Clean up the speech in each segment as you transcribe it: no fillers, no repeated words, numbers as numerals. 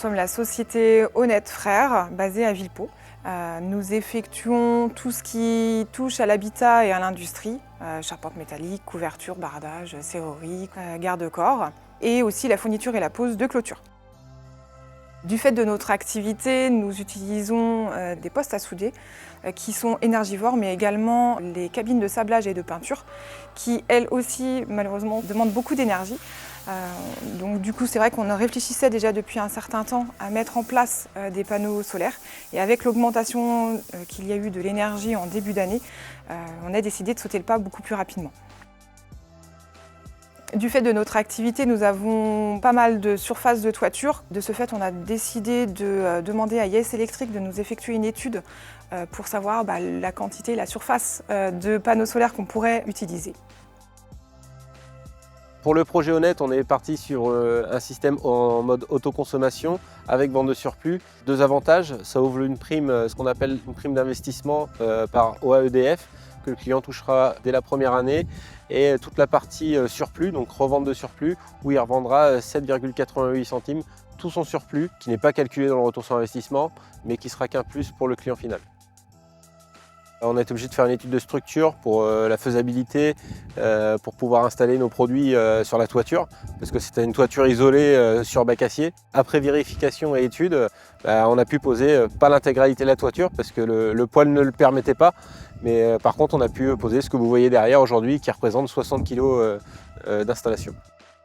sommes la société Honnête Frères, basée à Villepot. Nous effectuons tout ce qui touche à l'habitat et à l'industrie, charpente métallique, couverture, bardage, serrurerie, garde-corps, et aussi la fourniture et la pose de clôture. Du fait de notre activité, nous utilisons des postes à souder qui sont énergivores, mais également les cabines de sablage et de peinture qui, elles aussi, malheureusement, demandent beaucoup d'énergie. Donc du coup, c'est vrai qu'on réfléchissait déjà depuis un certain temps à mettre en place des panneaux solaires. Et avec l'augmentation qu'il y a eu de l'énergie en début d'année, on a décidé de sauter le pas beaucoup plus rapidement. Du fait de notre activité, nous avons pas mal de surfaces de toiture. De ce fait, on a décidé de demander à Yes Electric de nous effectuer une étude pour savoir la quantité, la surface de panneaux solaires qu'on pourrait utiliser. Pour le projet Honnête, on est parti sur un système en mode autoconsommation avec vente de surplus. Deux avantages, ça ouvre une prime, ce qu'on appelle une prime d'investissement par OAEDF, que le client touchera dès la première année, et toute la partie surplus, donc revente de surplus, où il revendra 7,88 centimes, tout son surplus, qui n'est pas calculé dans le retour sur investissement, mais qui sera qu'un plus pour le client final. On a été obligé de faire une étude de structure pour la faisabilité, pour pouvoir installer nos produits sur la toiture, parce que c'était une toiture isolée sur bac acier. Après vérification et étude, on a pu poser pas l'intégralité de la toiture, parce que le poids ne le permettait pas, mais par contre on a pu poser ce que vous voyez derrière aujourd'hui, qui représente 60 kg d'installation.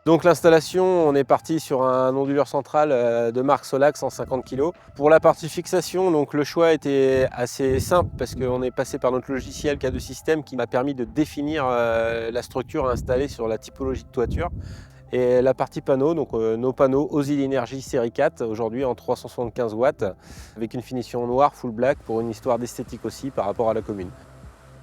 Donc l'installation, on est parti sur un onduleur central de marque Solax en 50 kg. Pour la partie fixation, donc le choix était assez simple parce qu'on est passé par notre logiciel K2 System qui m'a permis de définir la structure à installer sur la typologie de toiture. Et la partie panneau, donc nos panneaux Ozil Energy série 4, aujourd'hui en 375 watts, avec une finition noire full black pour une histoire d'esthétique aussi par rapport à la commune.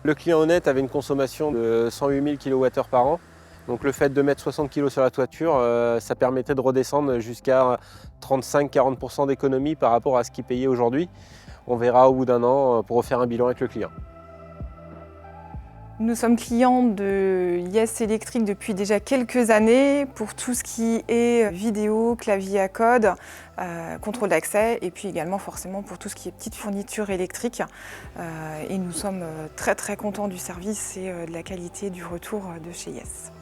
Le client Honnête avait une consommation de 108 000 kWh par an. Donc le fait de mettre 60 kg sur la toiture, ça permettait de redescendre jusqu'à 35-40% d'économie par rapport à ce qu'il payait aujourd'hui. On verra au bout d'un an pour refaire un bilan avec le client. Nous sommes clients de Yes Electric depuis déjà quelques années pour tout ce qui est vidéo, clavier à code, contrôle d'accès et puis également forcément pour tout ce qui est petite fourniture électrique. Et nous sommes très contents du service et de la qualité du retour de chez Yes.